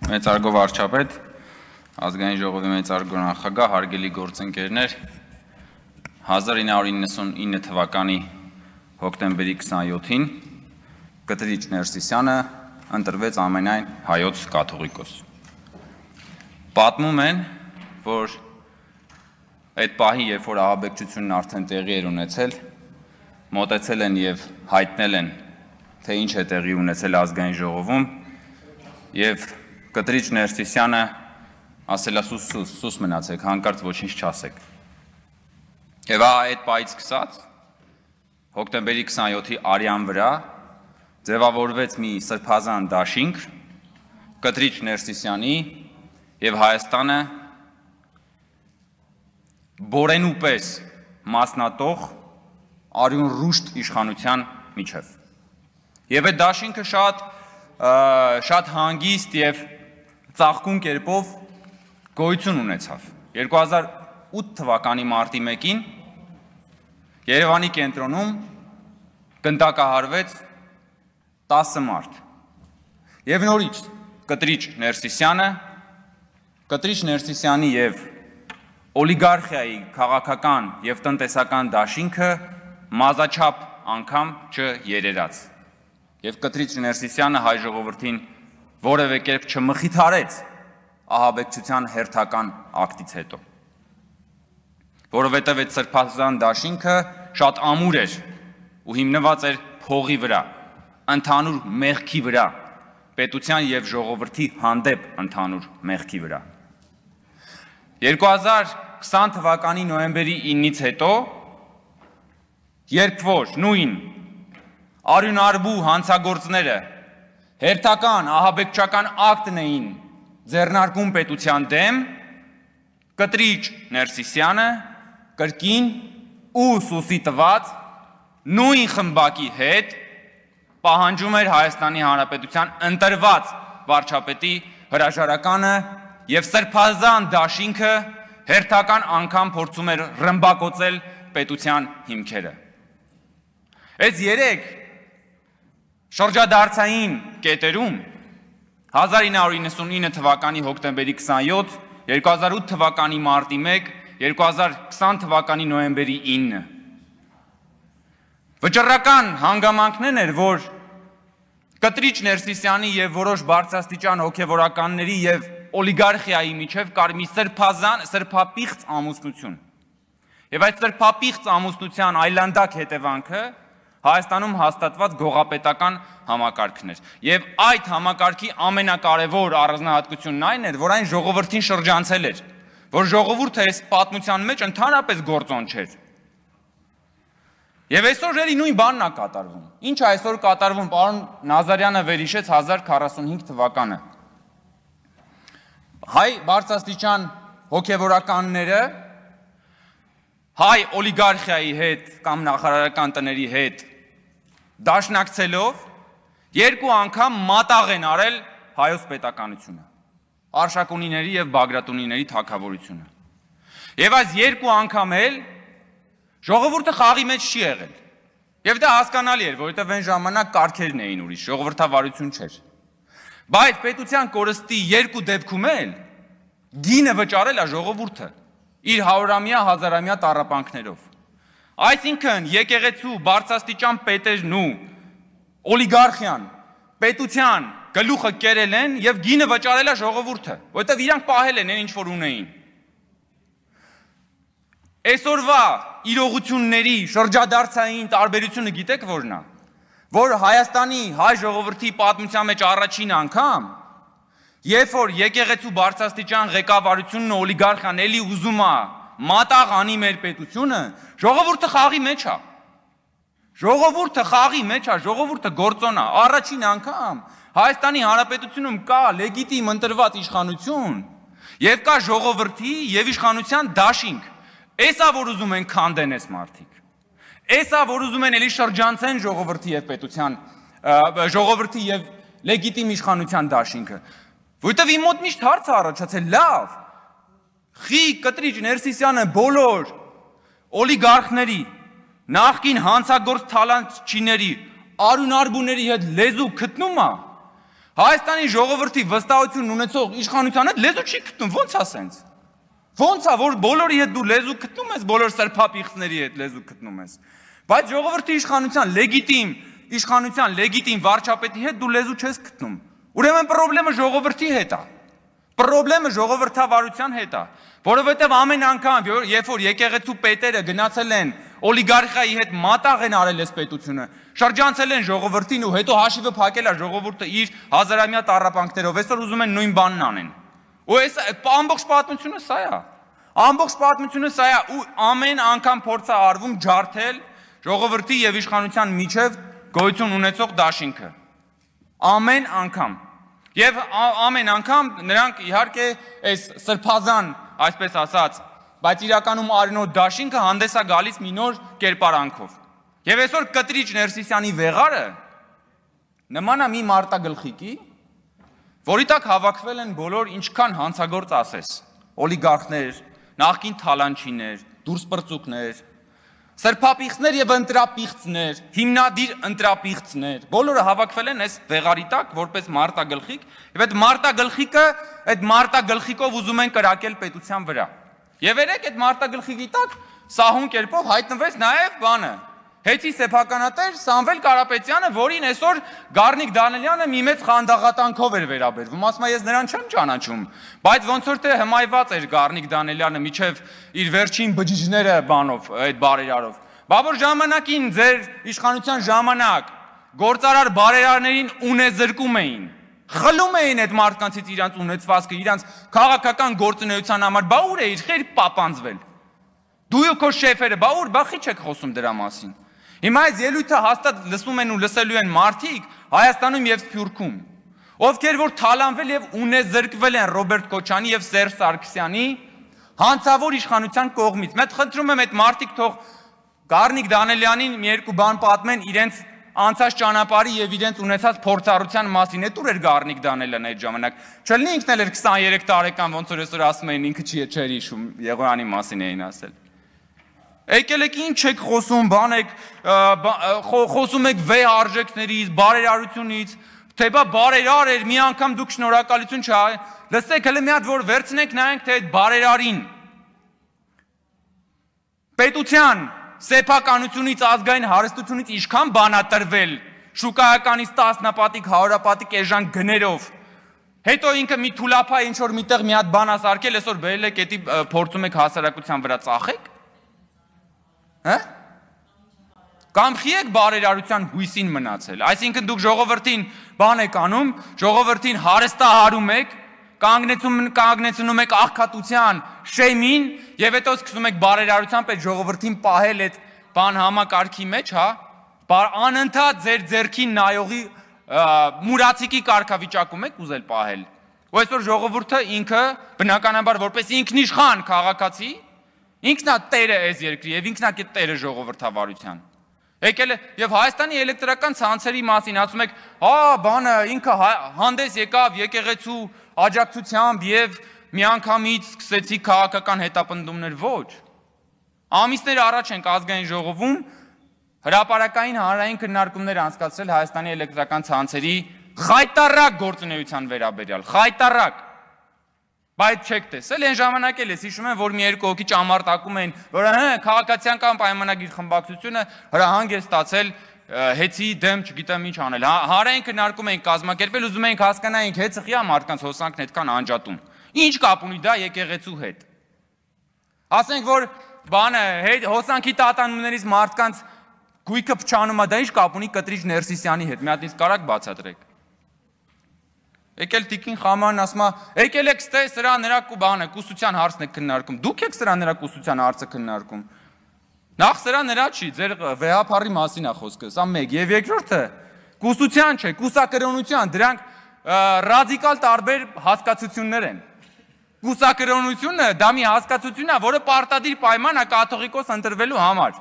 Մեծարգո վարչապետ, ազգային ժողովի մեծարգո նախագահ, հարգելի գործընկերներ, 1999 թվականի հոկտեմբերի 27-ին Կտրիչ Ներսիսյանը ընտրվեց ամենայն հայոց կաթողիկոս։ Պատմում են, որ այդ պահի, երբ որ ահաբեկչությունն արդեն տեղի էր ունեցել, մոտեցել են եւ հայտնել են, թե ինչ է տեղի ունեցել ազգային ժողովում, եւ Կտրիչ Ներսիսյանը ասել է սուս մնացեք, հանկարծ ոչինչ չասեք։ Եվ այդ պահից սկսած հոկտեմբերի 27-ի արյան վրա ձևավորվեց մի սրբազան դաշինք Կտրիչ Ներսիսյանի եւ Հայաստանը բորենու պես մասնատող արյուն ռուշտ իշխանության միջև։ Եվ այդ դաշինքը շատ հանգիստ եւ ծաղկուն կերպով գոյություն ունեցավ։ 2008 թվականի մարտի 1-ին Երևանի կենտրոնում գնդակահարվեց 10 մարդ։ Եվ նորից Կտրիչ Ներսիսյանի եւ օլիգարխիայի քաղաքական եւ տնտեսական դաշինքը մազաչափ անգամ չերերաց։ Եվ Կտրիչ Ներսիսյանը հայ ժողովրդին որևէ կերպ չմխիթարեց ահաբեկչության հերթական ակտից հետո։ Որովհետև այդ սրբազան դաշինքը շատ ամուր էր ու հիմնված էր փողի վրա, ընդհանուր մեղքի վրա, պետության եւ ժողովրդի հանդեպ ընդհանուր մեղքի վրա։ 2020 թվականի նոյեմբերի 9-ից հետո, երբ որ նույն արյունարբու հանցագործները հերթական ահաբեկչական ակտն էին ձեռնարկում պետության դեմ, Կտրիչ Ներսիսյանը կրկին ու սուսի տված նույն խմբակի հետ պահանջում էր Հայաստանի Հանրապետության ընտրված վարչապետի հրաժարականը եւ սրբազան դաշինքը հերթական անգամ փորձում էր ռմբակոծել պետության հիմքերը։ Այս 3 շրջադարձային կետերում 1999 թվականի հոկտեմբերի 27, 2008 թվականի մարտի 1, 2020 թվականի նոյեմբերի 9 վճռական հանգամանքներն էր, որ Կտրիչ Ներսիսյանի եւ որոշ բարձրաստիճան հոգեվորականների եւ օլիգարխիայի միջև կար մի սրբապիղծ ամուսնություն։ Եվ այդ սրբապիղծ ամուսնության այլանդակ հետևանքը Հայաստանում հաստատված գողապետական համակարգն էր։ Եվ այդ համակարգի ամենակարևոր առանձնահատկությունն այն էր, որ այն ժողովրդին շրջանցել էր, որ ժողովուրդը այս պատմության մեջ ընդհանրապես գործոն չէր։ Եվ այսօր էլի նույն բանն է կատարվում։ Ինչ է այսօր կատարվում, պարոն Նազարյանը վերհիշեց 1045 թվականը։ Հայ բարձրաստիճան հոգևորականները հայ օլիգարխիայի հետ կամ նախարարական տների հետ դաշնակցելով երկու անգամ մատաղ են արել հայոց պետականությունը, Արշակունիների եւ Բագրատունիների թագավորությունը։ Եվ այս երկու անգամ էլ ժողովուրդը խաղի մեջ չի եղել։ Եվ դա հասկանալի էր, որովհետեւ այն ժամանակ կարգերն էին ուրիշ, ժողովրդավարություն չէր։ Բայց պետության կորստի երկու դեպքում էլ գինը վճարել է ժողովուրդը իր 100-ամյա, 1000-ամյա տառապանքներով։ Այսինքն եկեղեցու բարձրաստիճան պետերն ու օլիգարխիան պետության գլուխը կերել են եւ գինը վճարել է ժողովուրդը, որովհետեւ իրանք պահել են ինչ որ ունեին։ Այսօրվա իրողությունների շրջադարձային տարբերությունը գիտեք որն է, որ Հայաստանի հայ ժողովրդի պատմության մեջ առաջին անգամ երբ որ եկեղեցու բարձրաստիճան ղեկավարությունն ու օլիգարխիան էլի ուզում է մատաղ անի մեր պետությունը, ժողովուրդը խաղի մեջ է։ Ժողովուրդը խաղի մեջ է, ժողովուրդը գործոն է։ Առաջին անգամ Հայաստանի Հանրապետությունում կա լեգիտիմ ընտրված իշխանություն եւ կա ժողովրդի եւ իշխանության դաշինք։ Էսա որ ուզում են քանդեն այս մարդիկ։ Էսա որ ուզում են էլի շրջանցեն ժողովրդի եւ պետության, ժողովրդի եւ լեգիտիմ իշխանության դաշինքը։ Որտեւ իմ մոտ միշտ հարց է առաջացել, լավ, խի Կտրիչ Ներսիսյանը բոլոր օլիգարխների, նախկին հանցագործ թալանչիների, արյունարբուների հետ լեզու գտնում է, Հայաստանի ժողովրդի վստահություն ունեցող իշխանության հետ լեզու չի գտնում, ո՞նց է սենց։ Ո՞նց է, որ բոլորի հետ դու լեզու գտնում ես, բոլոր սրբապիղծների հետ լեզու գտնում ես։ Բայց ժողովրդի իշխանության լեգիտիմ վարչապետի հետ դու լեզու չես գտնում։ Ուրեմն խնդրեմը ժողովրդի հետ է։ Խնդրեմը ժողովրդավարության հետ է, որովհետև ամեն անգամ, երբ որ եկեղեցու պետերը գնացել են օլիգարխիայի հետ մատաղ են արել այս պետությունը, շրջանցել են ժողովրդին ու հետո հաշիվը փակել է ժողովուրդը իր հազարամյա տառապանքներով, այսօր ուզում են նույն բանն անեն։ Ու այս ամբողջ պատմությունը սա է։ Ամբողջ պատմությունը սա է ու ամեն անգամ փորձ է արվում ջարդել ժողովրդի եւ իշխանության միջև գոյություն ունեցող դաշինքը։ Ամեն անգամ։ Եվ ամեն անգամ նրանք իհարկե այս սրբազան, այսպես ասած, բայց իրականում արյունոտ դաշինքը հանդես է գալիս մի նոր կերպարանքով։ Եվ այսօր Կտրիչ Ներսիսյանի վեղարը նման է մի մարտագլխիկի, որի տակ հավաքվել են բոլոր ինչքան հանցագործ ասես, օլիգարխներ, նախկին թալանչիներ, դուրսպրծուկներ, սրբապիղծներ եւ ընտրապիղծներ, հիմնադիր ընտրապիղծներ, բոլորը հավաքվել են այս վեղարի տակ որպես մարտագլխիկ, եւ այդ մարտագլխիկով ուզում են կրակել պետության վրա։ Եվ երեք այդ մարտագլխիկի տակ սահուն կերպով հայտնվեց նաեւ բանը, Հեծի սեփականատեր Սամվել Կարապետյանը, որին այսօր Գառնիկ Դանիելյանը մի մեծ խանդաղատանքով էր վերաբերվում, ասում է ես նրան չեմ ճանաչում, բայց ոնց որ թե հմայված էր Գառնիկ Դանիելյանը միջև իր վերջին բջիջները բանով, այդ բարերարով։ Բա որ ժամանակին ձեր իշխանության ժամանակ գործարար բարերարներին ունեզրկում էին, խլում էին այդ մարդկանցից իրանց ունեցվածքը, իրանց քաղաքական գործունեության համար, բա ուր է իր խեր պապանձվել։ Դու ու քո շեֆերը, բա ուր, բա խի չեք խոսում դրա մասին։ Հիմա այս ելույթը հաստատ լսում են ու լսելու են մարդիկ Հայաստանում եւ Սփյուռքում, ովքեր որ թալանվել եւ ունեզրկվել են Ռոբերտ Քոչարյանի եւ Սերժ Սարգսյանի հանցավոր իշխանության կողմից։ Մենք խնդրում եմ այդ մարդիկ թող Գառնիկ Դանիելյանին մի երկու բան պատմեն իրենց անցած ճանապարհի եւ իրենց ունեցած փորձառության մասին։ Այդ ուր էր Գառնիկ Դանիելյանը այդ ժամանակ։ Չլինի ինքն էլ էր 23 տարեկան, ոնց որ այսօր ասում էին ինքը չէր հիշում, Եղոյանի մասին էին ասել։ Եկել եք ինչ եք խոսում, բան եք խոսում եք վե արժեքներից, բարերարությունից, թե բա բարերար էր, մի անգամ դուք շնորհակալություն չա։ Լսեք, հələ մի հատ որ վերցնենք նայենք թե այդ բարերարին պետության սեփականությունից, ազգային հարստությունից ինչքան բան ա տրվել, շուկայականից տասնապատիկ, հարյուրապատիկ էժան գներով։ Հետո ինքը մի թուլափա ինչ որ միտեղ մի հատ բան ասարկել, այսօր բերել եք էդի փորձում եք հասարակության վրա ծախեք։ Հա? Կամ խի եք բարերարության հույսին մնացել։ Այսինքն դուք ժողովրդին բան եք անում, ժողովրդին հարստահարում եք, կանգնեցնում եք աղքատության շեմին եւ հետո սկսում եք բարերարությամբ այդ ժողովրդին պահել այդ բան համակարգի մեջ, հա? Անընդհատ ձեր ձեռքին նայողի մուրացիկի կարգավիճակում եք ուզել պահել։ Ու այսօր ժողովուրդը ինքը բնականաբար որպես ինքնիշխան քաղաքացի ինքնա տերը այս երկրի եւ ինքնա տերը ժողովրդավարության։ Եկել է եւ Հայաստանի էլեկտրական ցանցերի մասին ասում եք, հա, բանը ինքը հանդես եկավ եկեղեցու աջակցությամբ եւ միանգամից սկսեցի քաղաքական հետապնդումներ, ոչ։ Ամիսներ առաջ ենք ազգային ժողովում հրապարակային հանրային քննարկումներ անցկացրել Հայաստանի էլեկտրական ցանցերի խայտարակ գործունեության վերաբերյալ, խայտարակ։ Բայց չեք տեսել, այն ժամանակ էլ ես հիշում եմ, որ մի երկու հոգի ճամարտակում էին, որ քաղաքացիական պայմանագիր խմբակցությունը հրահանգ է ստացել հեծի դեմ, չգիտեմ ինչ անել։ Հանրային քննարկում էին կազմակերպել, ուզում էինք հասկանայինք հեծը խիա մարդկանց հոսանքն այդքան անջատում։ Ինչ կապ ունի դա եկեղեցու հետ։ Ասենք որ բանը հոսանքի տատանումներից մարդկանց գույքը փչանում է, դա ինչ կապ ունի Կտրիչ Ներսիսյանի հետ։ Մի հատ ինձ կարաք բացատրեք։ Եկել Տիկին Խամանն ասում է, եկել եք ստե սրա նրա բանը, կուսության հարցն եք քննարկում։ Դուք եք սրա նրա կուսության հարցը քննարկում։ Նախ սրա նրա չի, ձեր վեհապարի մասին է խոսքը, սա մեկ, եւ երկրորդը կուսության չէ, կուսակրոնության, դրանք ռադիկալ տարբեր հասկացություններ են։ Կուսակրոնությունը դա մի հասկացություն է, որը պարտադիր պայման է կաթողիկոս ընտրվելու համար։